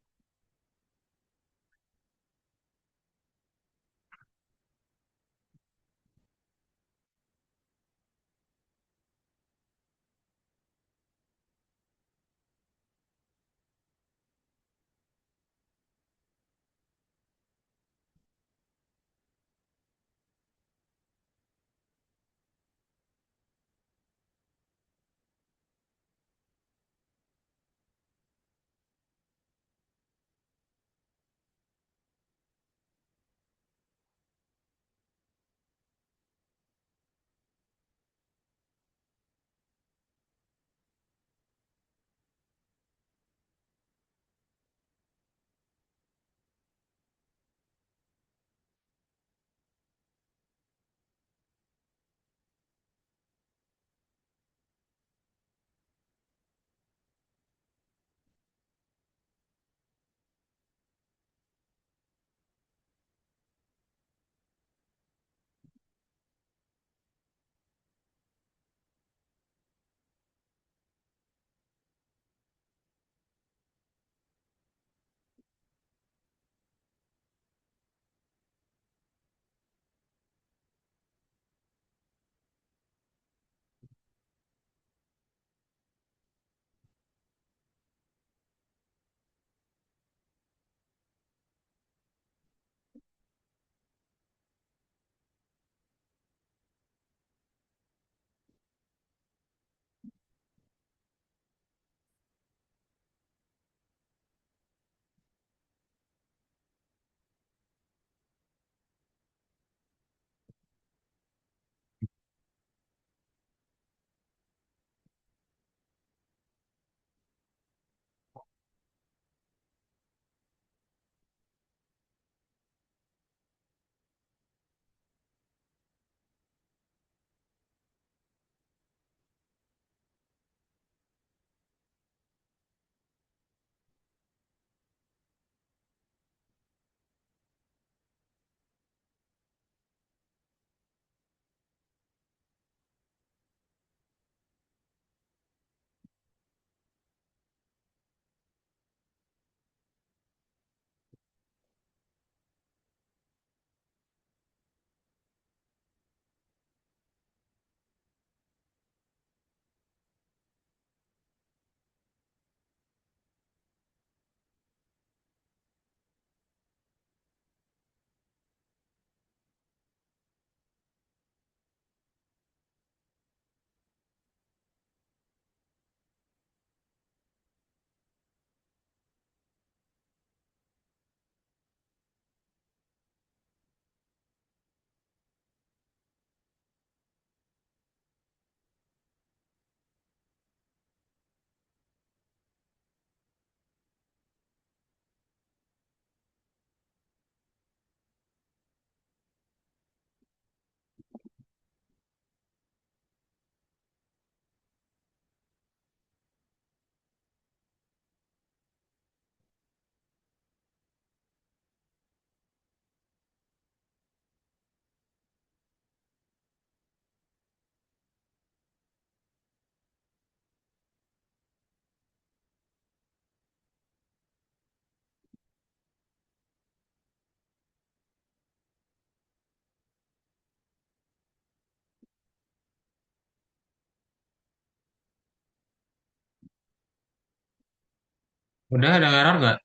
Udah ada error nggak?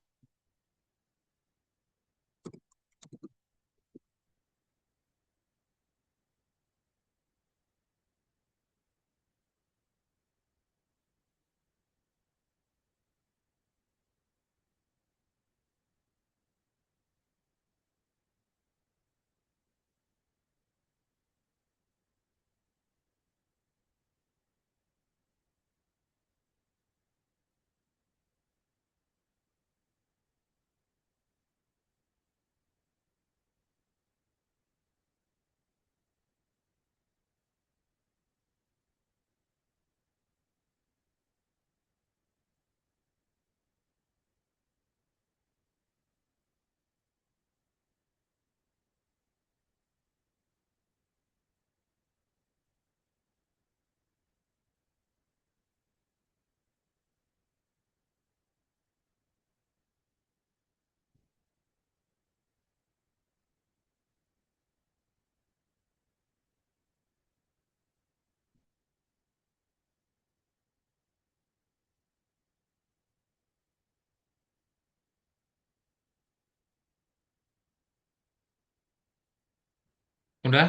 Udah?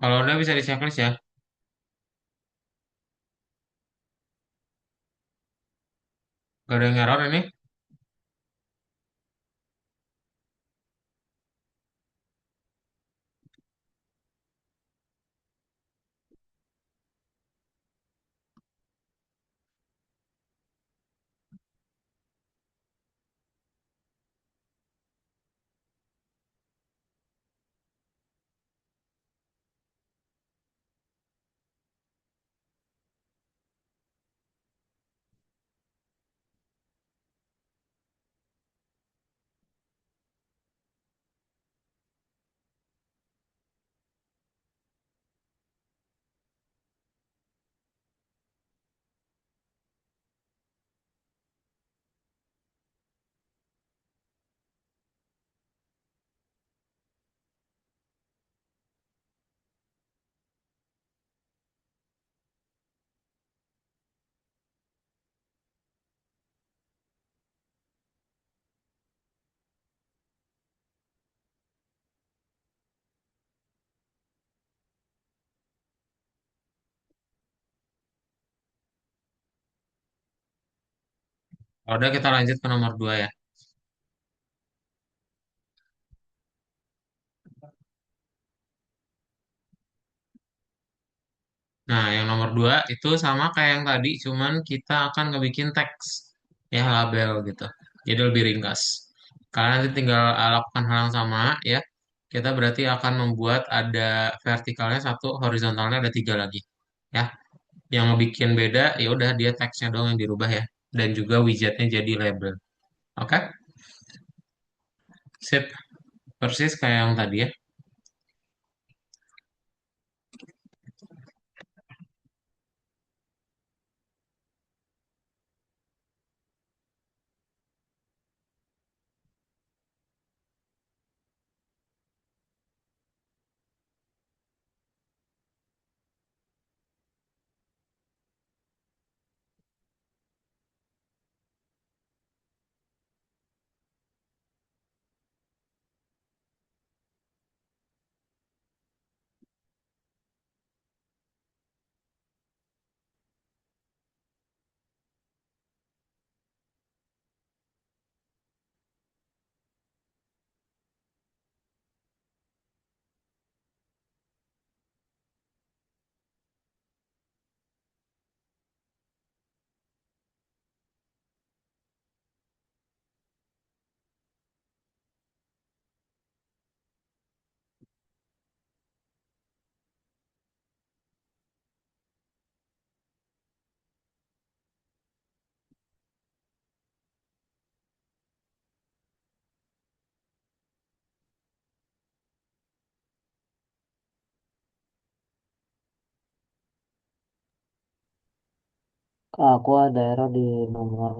Kalau udah bisa di checklist ya. Gak ada yang error ini. Kalau udah kita lanjut ke nomor 2 ya. Nah, yang nomor 2 itu sama kayak yang tadi, cuman kita akan ngebikin teks, ya label gitu. Jadi lebih ringkas. Kalian nanti tinggal lakukan hal yang sama ya. Kita berarti akan membuat ada vertikalnya satu, horizontalnya ada tiga lagi. Ya, yang ngebikin beda ya udah dia teksnya doang yang dirubah ya. Dan juga widgetnya jadi label. Oke, sip. Persis kayak yang tadi ya. Kak, aku ada error di nomor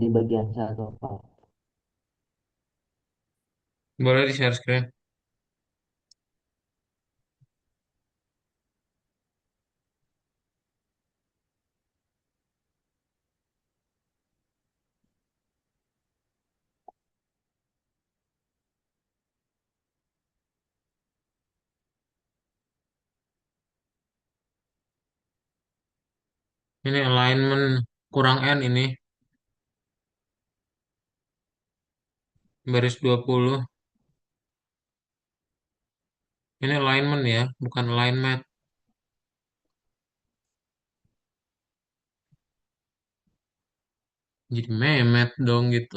di bagian satu, Kak. Boleh di share screen. Ini alignment kurang N ini. Baris 20. Ini alignment ya, bukan alignment. Jadi memet dong gitu.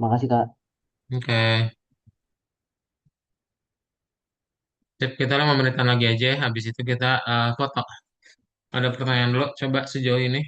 Makasih, Kak. Oke. Sip, kita 5 menitan lagi aja ya. Habis itu kita foto. Ada pertanyaan dulu, coba sejauh ini.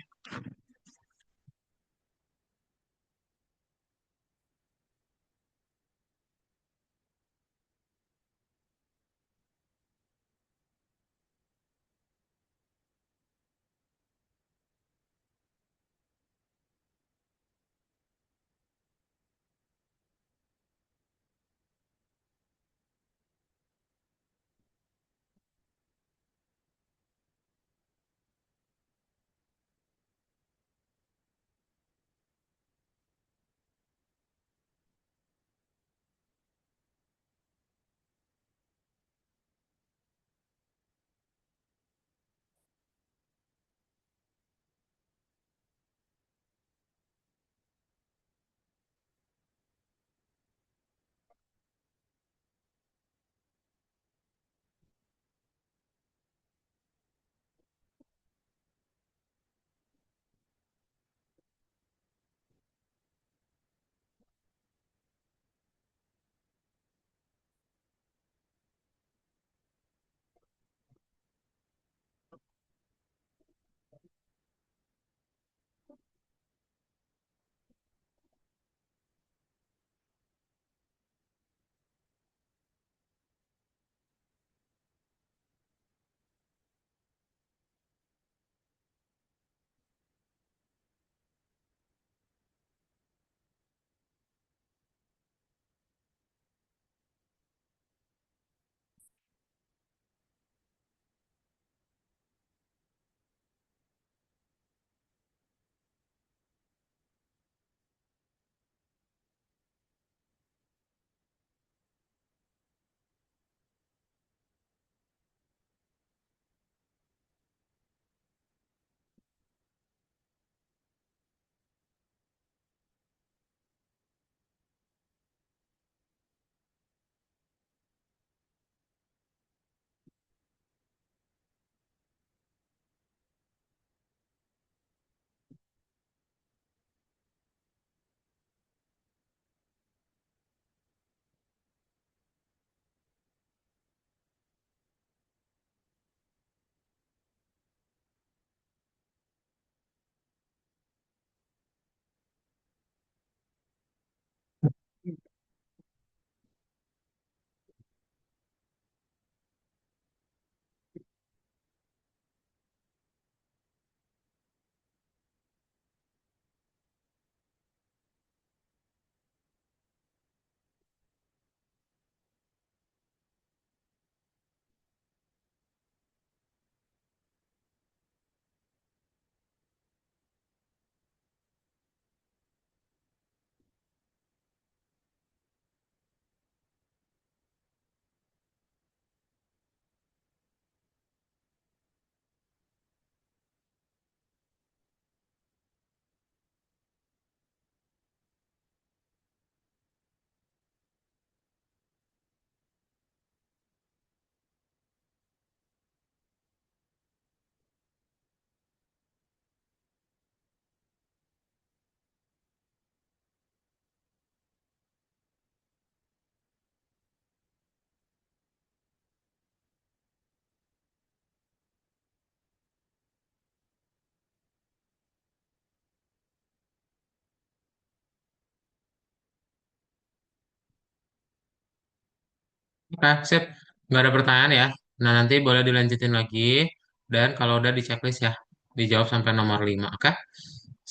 Oke, sip. Nggak ada pertanyaan ya. Nah, nanti boleh dilanjutin lagi. Dan kalau udah di checklist ya, dijawab sampai nomor 5. Oke?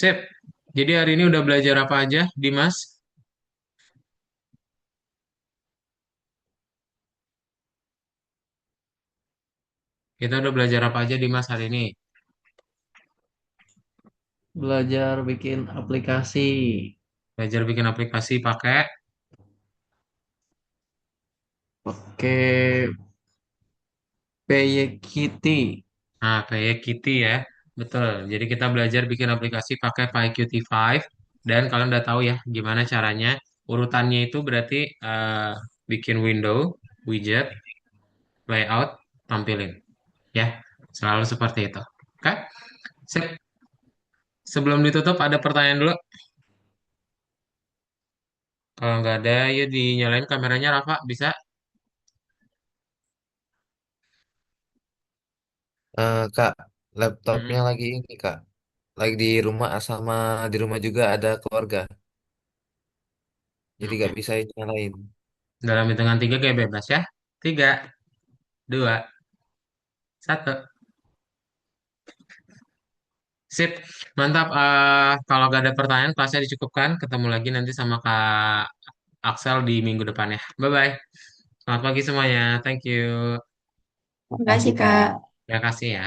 Sip. Jadi hari ini udah belajar apa aja, Dimas? Kita udah belajar apa aja, Dimas, hari ini? Belajar bikin aplikasi Belajar bikin aplikasi pakai, pakai PyKitty. nah, kayak Kitty ya. Betul. Jadi kita belajar bikin aplikasi pakai PyQt 5. Dan kalian udah tahu ya gimana caranya. Urutannya itu berarti bikin window, widget, layout, tampilin. Ya, selalu seperti itu. Oke? Sip. Sebelum ditutup ada pertanyaan dulu. Kalau nggak ada, yuk dinyalain kameranya Rafa. Bisa? Kak, Laptopnya Mm-mm. lagi ini Kak. Lagi di rumah sama di rumah juga ada keluarga. Jadi Oke. gak bisa nyalain. Dalam hitungan tiga kayak bebas ya. Tiga, dua, satu. Sip, mantap. Kalau gak ada pertanyaan, kelasnya dicukupkan. Ketemu lagi nanti sama Kak Axel di minggu depan ya. Bye-bye. Selamat pagi semuanya. Thank you. Terima kasih, Makasih Kak. Kak. Ya kasih ya.